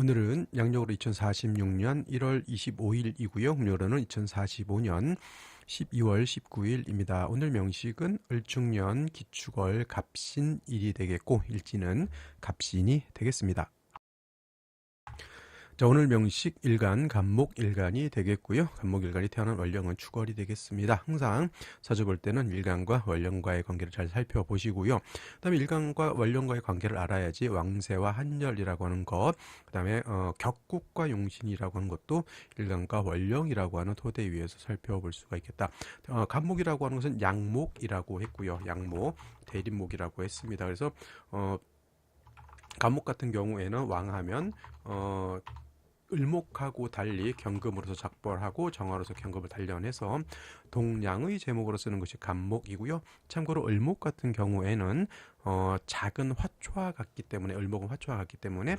오늘은 양력으로 2046년 1월 25일이고요. 음력으로는 2045년 12월 19일입니다. 오늘 명식은 을중년 기축월 갑신일이 되겠고 일지는 갑신이 되겠습니다. 자, 오늘 명식 일간, 간목일간이 되겠고요. 간목일간이 태어난 월령은 축월이 되겠습니다. 항상 사주 볼 때는 일간과 월령과의 관계를 잘 살펴보시고요. 그 다음에 일간과 월령과의 관계를 알아야지 왕세와 한열이라고 하는 것, 그 다음에 격국과 용신이라고 하는 것도 일간과 월령이라고 하는 토대 위에서 살펴볼 수가 있겠다. 간목이라고 하는 것은 양목이라고 했고요. 양목, 대립목이라고 했습니다. 그래서 간목 같은 경우에는 왕하면 을목하고 달리 경금으로서 작벌하고 정화로서 경금을 단련해서 동량의 제목으로 쓰는 것이 간목이고요. 참고로 을목 같은 경우에는 작은 화초와 같기 때문에 을목은 화초와 같기 때문에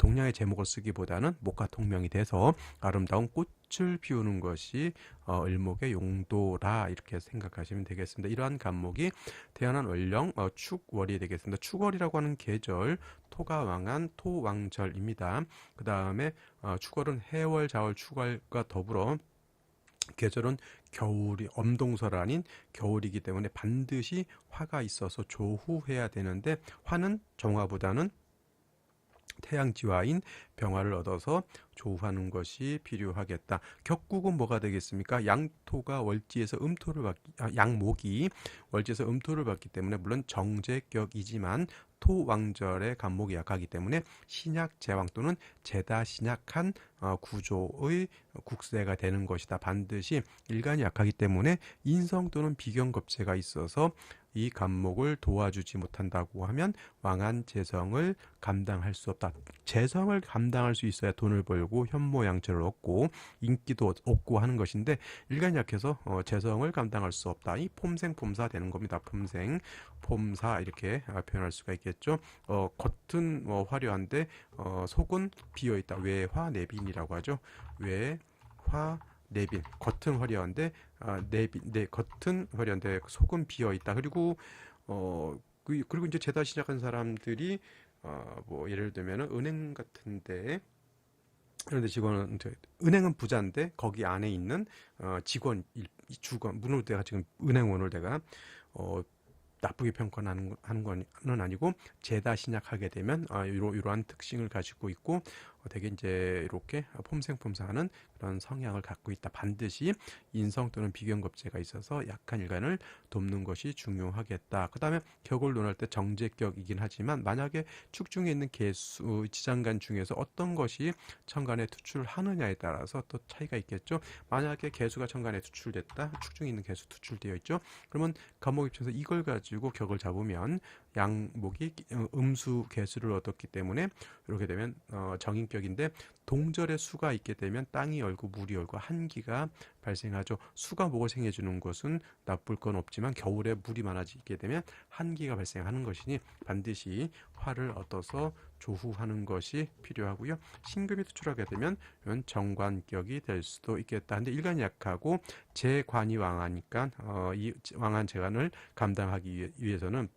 동량의 제목을 쓰기보다는 목과 동명이 돼서 아름다운 꽃을 피우는 것이 을목의 용도라 이렇게 생각하시면 되겠습니다. 이러한 간목이 태어난 월령 축월이 되겠습니다. 축월이라고 하는 계절 토가 왕한 토왕절입니다. 그 다음에 축월은 해월, 자월, 축월과 더불어 계절은 겨울이 엄동설 아닌 겨울이기 때문에 반드시 화가 있어서 조후해야 되는데 화는 정화보다는 태양지화인 병화를 얻어서 조후하는 것이 필요하겠다. 격국은 뭐가 되겠습니까? 양토가 월지에서 양목이 월지에서 음토를 받기 때문에 물론 정제격이지만 토왕절의 간목이 약하기 때문에 신약 제왕 또는 제다 신약한 구조의 국세가 되는 것이다. 반드시 일간이 약하기 때문에 인성 또는 비경겁제가 있어서 이 간목을 도와주지 못한다고 하면 왕한 재성을 감당할 수 없다. 재성을 감당할 수 있어야 돈을 벌고 현모양처를 얻고 인기도 얻고 하는 것인데 일간이 약해서 재성을 감당할 수 없다. 이 폼생폼사 되는 겁니다. 폼생, 폼사 이렇게 표현할 수가 있겠죠. 겉은 화려한데 속은 비어있다. 외화내빈이라고 하죠. 외화 내빈 겉은 화려한데 겉은 화려한데 속은 비어 있다. 그리고 그리고 이제 재다 시작한 사람들이 뭐 예를 들면은 은행 같은데 그런데 직원은 은행은 부자인데 거기 안에 있는 직원 주건 문을 내가 지금 은행원을 내가 나쁘게 평가하는 건 아니고 재다 신약하게 되면 이러한 특징을 가지고 있고 되게 이제 이렇게 폼생폼사하는 그런 성향을 갖고 있다. 반드시 인성 또는 비경겁제가 있어서 약한 일간을 돕는 것이 중요하겠다. 그 다음에 격을 논할 때 정제격이긴 하지만 만약에 축중에 있는 개수 지장간 중에서 어떤 것이 천간에 투출하느냐에 따라서 또 차이가 있겠죠. 만약에 개수가 천간에 투출됐다. 축중에 있는 개수 투출되어 있죠. 그러면 간목 입장에서 이걸 가지고 격을 잡으면 양목이 음수 개수를 얻었기 때문에 이렇게 되면 정인격인데 동절에 수가 있게 되면 땅이 얼고 물이 얼고 한기가 발생하죠. 수가 목을 생해주는 것은 나쁠 건 없지만 겨울에 물이 많아지게 되면 한기가 발생하는 것이니 반드시 화를 얻어서 조후하는 것이 필요하고요. 신금이 투출하게 되면 이건 정관격이 될 수도 있겠다. 근데 일간이 약하고 재관이 왕하니까 이 왕한 재관을 감당하기 위해서는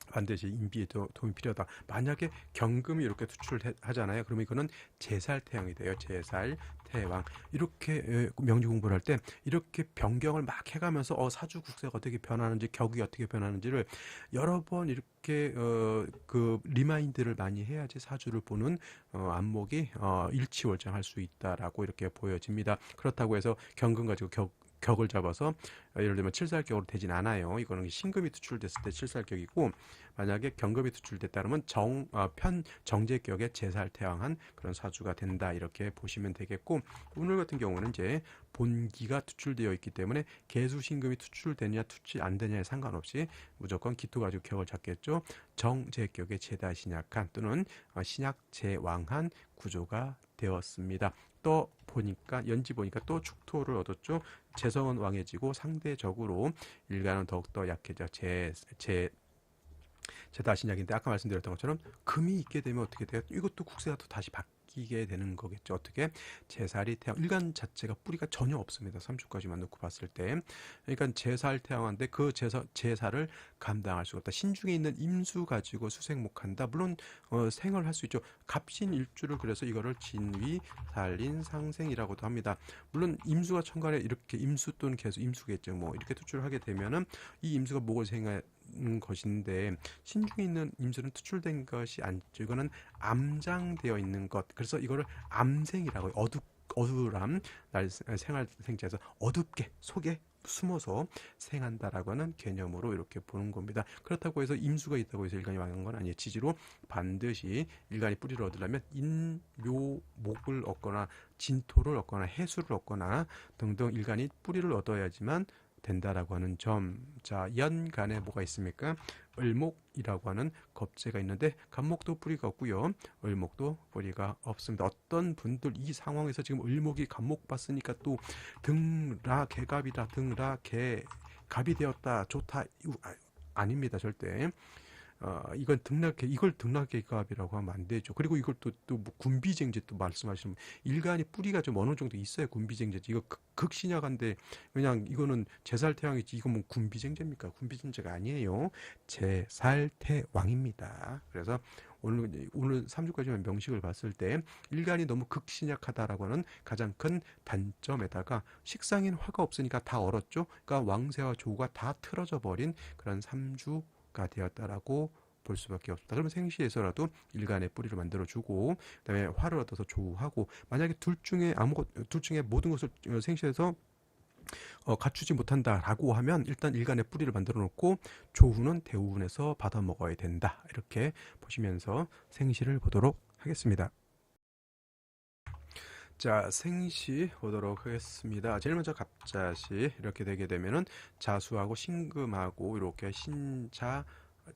반드시 인비의 도움이 필요하다. 만약에 경금이 이렇게 투출하잖아요. 그러면 이거는 제살태양이 돼요. 제살태왕. 이렇게 명리 공부를 할 때 이렇게 변경을 막 해가면서 사주 국세가 어떻게 변하는지 격이 어떻게 변하는지를 여러 번 이렇게 그 리마인드를 많이 해야지 사주를 보는 안목이 일치월장할 수 있다라고 이렇게 보여집니다. 그렇다고 해서 경금 가지고 격을 잡아서 예를 들면 칠살격으로 되진 않아요. 이거는 신금이 투출됐을 때 칠살격이고 만약에 경금이 투출됐다 그러면 정제격에 제살태왕한 그런 사주가 된다 이렇게 보시면 되겠고 오늘 같은 경우는 이제 본기가 투출되어 있기 때문에 개수 신금이 투출되냐 투출 안 되냐에 상관없이 무조건 기토 가지고 격을 잡겠죠. 정제격에 제다 신약한 또는 신약 제왕한 구조가 되었습니다. 또 보니까 연지 보니까 또 축토를 얻었죠. 재성은 왕해지고 상대적으로 일간은 더욱더 약해져 제다 신약인데 아까 말씀드렸던 것처럼 금이 있게 되면 어떻게 돼요? 이것도 국세가 또 다시 바뀌게 되는 거겠죠. 어떻게? 제살이 태양, 일간 자체가 뿌리가 전혀 없습니다. 3주까지만 놓고 봤을 때. 그러니까 제살 태양한데 그 제사를 감당할 수가 없다. 신중에 있는 임수 가지고 수생목한다. 물론 생을 할 수 있죠. 갑신일주를 그래서 이거를 진위, 살인, 상생이라고도 합니다. 물론 임수가 천간에 이렇게 임수 또는 계수 임수겠죠. 뭐 이렇게 투출하게 되면은 이 임수가 목을 생하는 것인데 신중에 있는 임수는 투출된 것이 아니죠. 이거는 암장되어 있는 것. 그래서 이거를 암생이라고 해요. 어두람 날 생활 생자에서 어둡게 속에 숨어서 생한다라고 하는 개념으로 이렇게 보는 겁니다. 그렇다고 해서 임수가 있다고 해서 일간이 망한 건 아니에요. 지지로 반드시 일간이 뿌리를 얻으려면 인묘목을 얻거나 진토를 얻거나 해수를 얻거나 등등 일간이 뿌리를 얻어야지만 된다라고 하는 점. 자, 연간에 뭐가 있습니까? 을목이라고 하는 겁재가 있는데 간목도 뿌리가 없고요. 을목도 뿌리가 없습니다. 어떤 분들 이 상황에서 지금 을목이 간목 봤으니까 또 등라 개갑이다. 등라 개갑이 되었다. 좋다. 아닙니다. 절대. 이건 이걸 등락계갑이라고 하면 안 되죠. 그리고 이걸 뭐 군비쟁제 또 말씀하시는 일간이 뿌리가 좀 어느 정도 있어야 군비쟁제지. 이거 극신약한데 그냥 이거는 제살태왕이지. 이거 뭐 군비쟁제입니까? 군비쟁제가 아니에요. 제살태왕입니다. 그래서 오늘 3주까지만 명식을 봤을 때 일간이 너무 극신약하다라고 하는 가장 큰 단점에다가 식상인 화가 없으니까 다 얼었죠. 그러니까 왕세와 조가 다 틀어져 버린 그런 3주가 되었다라고 볼 수밖에 없다. 그러면 생시에서라도 일간의 뿌리를 만들어주고 그다음에 화를 얻어서 조우하고 만약에 둘 중에 모든 것을 생시에서 갖추지 못한다라고 하면 일단 일간의 뿌리를 만들어 놓고 조후는 대우운에서 받아 먹어야 된다. 이렇게 보시면서 생시를 보도록 하겠습니다. 자, 생시 보도록 하겠습니다. 제일 먼저 갑자시 이렇게 되게 되면은 자수하고 신금하고 이렇게 신자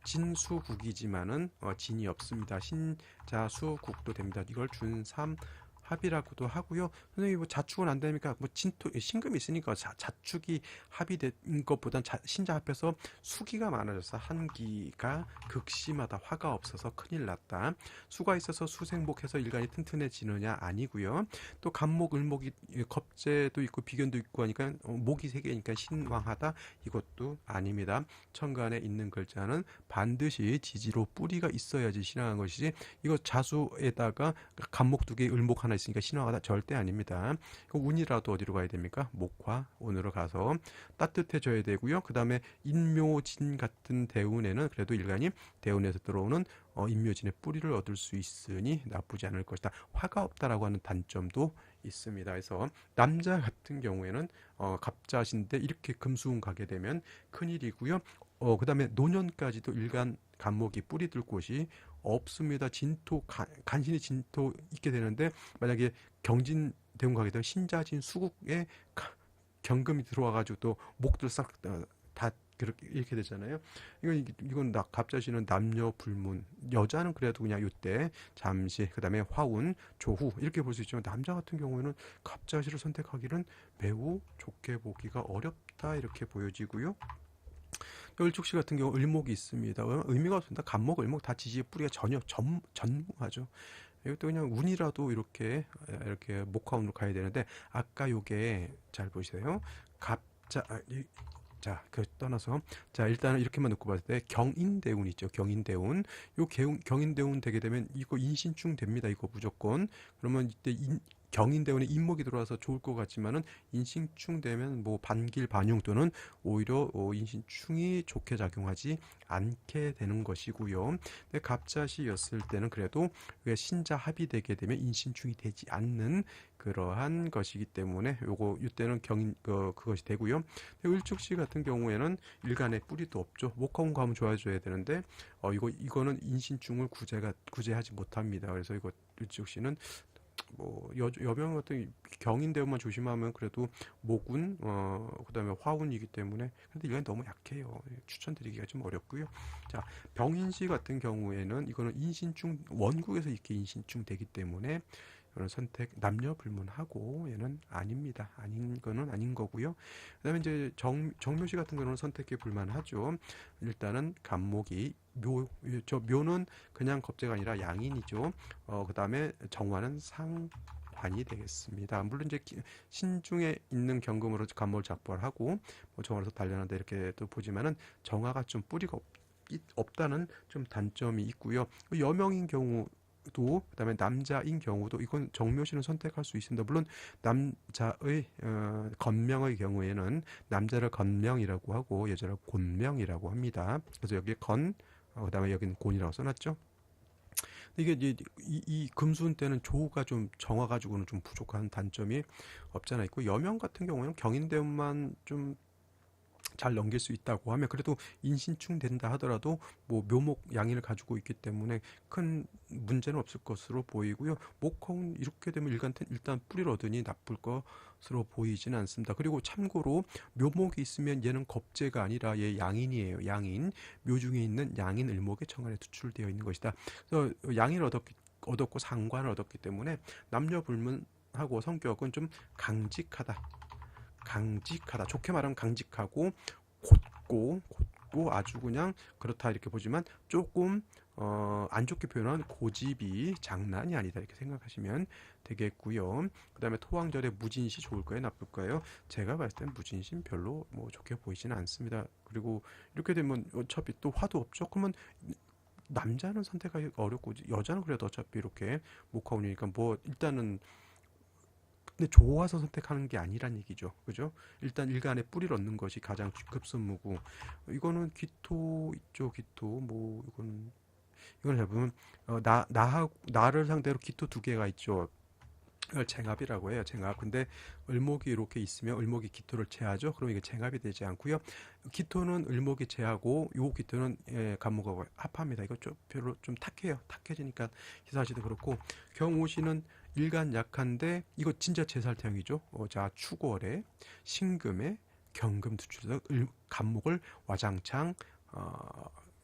진수국이지만은 진이 없습니다. 신자수국도 됩니다. 이걸 준삼 합이라고도 하고요. 선생님 뭐 자축은 안 됩니까? 뭐 진토 신금이 있으니까 자축이 합이 된 것보단 신자 합해서 수기가 많아져서 한기가 극심하다. 화가 없어서 큰일 났다. 수가 있어서 수생복해서 일간이 튼튼해지느냐 아니고요. 또 간목 을목이 겁재도 있고 비견도 있고 하니까 목이 세 개니까 신왕하다. 이것도 아닙니다. 천간에 있는 글자는 반드시 지지로 뿌리가 있어야지 신앙한 것이지 이거 자수에다가 간목 두 개 을목 하나 있으니까 신화가 절대 아닙니다. 운이라도 어디로 가야 됩니까? 목화 운으로 가서 따뜻해져야 되고요. 그 다음에 인묘진 같은 대운에는 그래도 일간이 대운에서 들어오는 인묘진의 뿌리를 얻을 수 있으니 나쁘지 않을 것이다. 화가 없다라고 하는 단점도 있습니다. 그래서 남자 같은 경우에는 갑자신데 이렇게 금수운 가게 되면 큰일이고요. 그 다음에 노년까지도 일간 간목이 뿌리 들 곳이 없습니다. 진토 간신히 진토 있게 되는데 만약에 경진 대운 가게 되면 신자진 수국에 경금이 들어와가지고 또 목들 싹 다 그렇게 이렇게 되잖아요. 이건 갑자시는 남녀 불문. 여자는 그래도 그냥 이때 잠시 그다음에 화운 조후 이렇게 볼 수 있지만 남자 같은 경우에는 갑자시를 선택하기는 매우 좋게 보기가 어렵다 이렇게 보여지고요. 을축시 같은 경우 을목이 있습니다. 의미가 없습니다. 간목, 을목 다 지지의 뿌리가 전혀 전무하죠. 이것도 그냥 운이라도 이렇게 목화운으로 가야 되는데 아까 요게 잘 보세요. 그 떠나서 일단은 이렇게만 놓고 봤을 때 경인대운 있죠. 경인대운. 경인대운 되게 되면 이거 인신충 됩니다. 이거 무조건. 그러면 이때 경인대운에 인목이 들어와서 좋을 것 같지만은 인신충 되면 뭐 반길 반용 또는 오히려 인신충이 좋게 작용하지 않게 되는 것이고요. 근데 갑자시였을 때는 그래도 신자 합이 되게 되면 인신충이 되지 않는 그러한 것이기 때문에 이때는 그것이 되고요. 을축시 같은 경우에는 일간의 뿌리도 없죠. 목화운과 하면 좋아져야 되는데 이거는 인신충을 구제하지 못합니다. 그래서 이거 을축시는 뭐 여명 같은 경인대운만 조심하면 그래도 목운 그다음에 화운이기 때문에 근데 이건 너무 약해요. 추천드리기가 좀 어렵고요. 자, 병인시 같은 경우에는 이거는 인신충 원국에서 이렇게 인신충 되기 때문에 이거는 선택 남녀 불문하고 얘는 아닙니다. 아닌 거는 아닌 거고요. 그다음에 이제 정묘시 같은 경우는 선택에 불만하죠. 일단은 간목이 저 묘는 그냥 겁재가 아니라 양인이죠. 그다음에 정화는 상관이 되겠습니다. 물론 이제 신중에 있는 경금으로 간목을 작벌 하고 뭐 정화로서 단련한다 이렇게 또 보지만은 정화가 좀 뿌리가 없다는 좀 단점이 있고요. 여명인 경우도 그다음에 남자인 경우도 이건 정묘시는 선택할 수 있습니다. 물론 남자의 건명의 경우에는 남자를 건명이라고 하고 여자를 곤명이라고 합니다. 그래서 여기에 그다음에 여기는 곤이라고 써놨죠. 이게 이제 이 금수운 때는 조가 좀 정화 가지고는 좀 부족한 단점이 없잖아 있고 여명 같은 경우에는 경인대운만 좀 잘 넘길 수 있다고 하면 그래도 인신충 된다 하더라도 뭐 묘목 양인을 가지고 있기 때문에 큰 문제는 없을 것으로 보이고요. 목화운 이렇게 되면 일단 뿌리를 얻으니 나쁠 것으로 보이지는 않습니다. 그리고 참고로 묘목이 있으면 얘는 겁재가 아니라 얘 양인이에요. 양인. 묘 중에 있는 양인 을목의 정관에 투출되어 있는 것이다. 그래서 양인을 얻었고 상관을 얻었기 때문에 남녀 불문하고 성격은 좀 강직하다. 좋게 말하면 강직하고 곧고 아주 그냥 그렇다 이렇게 보지만 조금 안 좋게 표현한 고집이 장난이 아니다 이렇게 생각하시면 되겠고요. 그 다음에 토왕절에 무진시 좋을까요 나쁠까요? 제가 봤을 땐 무진시 별로 뭐 좋게 보이지는 않습니다. 그리고 이렇게 되면 어차피 또 화도 없죠. 그러면 남자는 선택하기 어렵고 여자는 그래도 어차피 이렇게 목화운이니까 뭐 일단은 근데 좋아서 선택하는 게 아니란 얘기죠. 그죠? 일단 일간에 뿌리를 얻는 것이 가장 급선무고 이거는 기토 있죠. 기토 뭐 이건 잘 보면 나를 상대로 기토 두 개가 있죠. 이걸 쟁합이라고 해요. 쟁합. 근데 을목이 이렇게 있으면 을목이 기토를 제하죠. 그럼 이게 쟁합이 되지 않고요. 기토는 을목이 제하고 요 기토는 간목하고 합합니다. 이거 좀 별로 좀 탁해요. 탁해지니까 기사시도 그렇고 경오시는 일간 약한데 이거 진짜 제살태형이죠. 자 추월에 신금에 경금 투출해서 간목을 와장창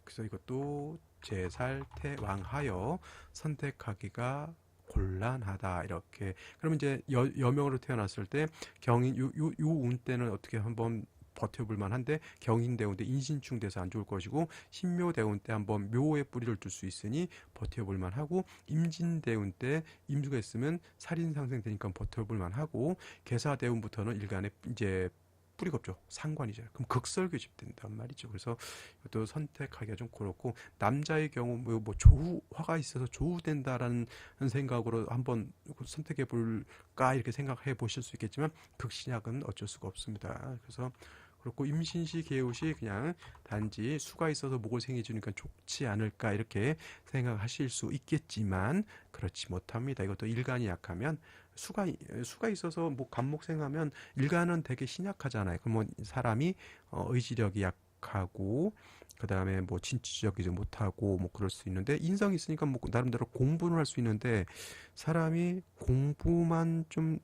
그래서 이것도 제살태왕하여 선택하기가 곤란하다 이렇게. 그러면 이제 여명으로 태어났을 때 경인 요 운 때는 어떻게 한번 버텨볼 만한데 경인대운 때 인신충 돼서 안 좋을 것이고 신묘대운 때 한번 묘에 뿌리를 둘 수 있으니 버텨볼 만하고 임진대운 때 임수가 있으면 살인 상생되니까 버텨볼 만하고 계사대운부터는 일간에 이제 뿌리가 없죠. 상관이죠. 그럼 극설교집 된단 말이죠. 그래서 이것도 선택하기가 좀 그렇고 남자의 경우 뭐 조후화가 있어서 조후된다라는 생각으로 한번 선택해 볼까 이렇게 생각해 보실 수 있겠지만 극신약은 어쩔 수가 없습니다. 그래서 그렇고 임신시 개우시 그냥 단지 수가 있어서 목을 생겨주니까 좋지 않을까 이렇게 생각하실 수 있겠지만 그렇지 못합니다. 이것도 일간이 약하면 수가 있어서 뭐 간목생하면 일간은 되게 신약하잖아요. 그러면 사람이 의지력이 약하고 그 다음에 뭐 진취적이지 못하고 뭐 그럴 수 있는데 인성이 있으니까 뭐 나름대로 공부는 할 수 있는데 사람이 공부만 좀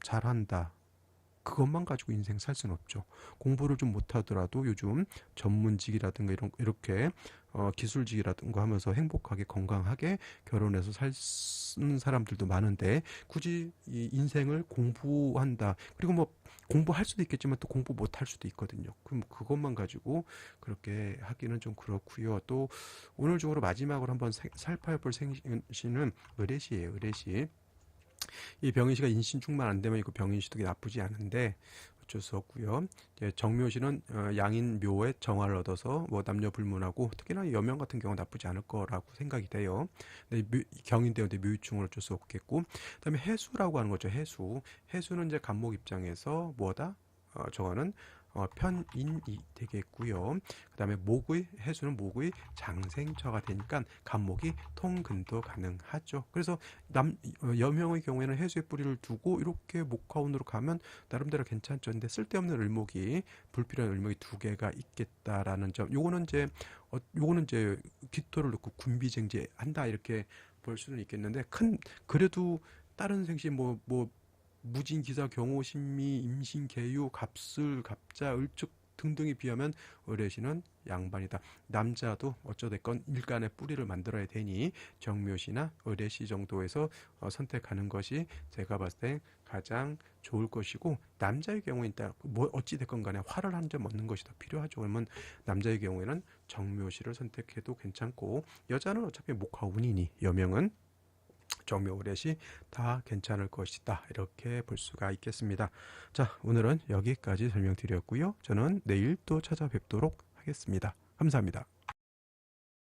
잘한다. 그것만 가지고 인생 살 수는 없죠. 공부를 좀 못하더라도 요즘 전문직이라든가 이렇게 기술직이라든가 하면서 행복하게 건강하게 결혼해서 사는 사람들도 많은데 굳이 이 인생을 공부한다. 그리고 뭐 공부할 수도 있겠지만 또 공부 못할 수도 있거든요. 그럼 그것만 가지고 그렇게 하기는 좀 그렇고요. 또 오늘 중으로 마지막으로 한번 살펴볼 생신은 의례시예요. 의례시. 이 병인시가 인신충만 안 되면 이거 병인시도 나쁘지 않은데 어쩔 수 없고요. 이제 정묘시는 양인 묘에 정화를 얻어서 뭐 남녀 불문하고 특히나 여명 같은 경우 나쁘지 않을 거라고 생각이 돼요. 근데 경인되는데 묘유충은 어쩔 수 없겠고, 그다음에 해수라고 하는 거죠. 해수는 이제 간목 입장에서 뭐다? 저거는 편인이 되겠고요. 그 다음에 해수는 목의 장생처가 되니까 간목이 통근도 가능하죠. 그래서 여명의 경우에는 해수의 뿌리를 두고 이렇게 목화운으로 가면 나름대로 괜찮죠. 근데 쓸데없는 을목이 불필요한 을목이 두 개가 있겠다라는 점. 요거는 이제 기토를 놓고 군비쟁제한다 이렇게 볼 수는 있겠는데 그래도 다른 생신 무진기사 경호신미 임신계유 갑술 갑자 을축 등등이 비하면 의뢰시는 양반이다. 남자도 어쩌됐건 일간의 뿌리를 만들어야 되니 정묘시나 의뢰시 정도에서 선택하는 것이 제가 봤을 때 가장 좋을 것이고, 남자의 경우에 뭐 어찌됐건 간에 화를 한 점 얻는 것이 더 필요하죠. 그러면 남자의 경우에는 정묘시를 선택해도 괜찮고, 여자는 어차피 목화운이니 여명은 정묘 의뢰시 다 괜찮을 것이다, 이렇게 볼 수가 있겠습니다. 자, 오늘은 여기까지 설명드렸고요. 저는 내일 또 찾아뵙도록 하겠습니다. 감사합니다.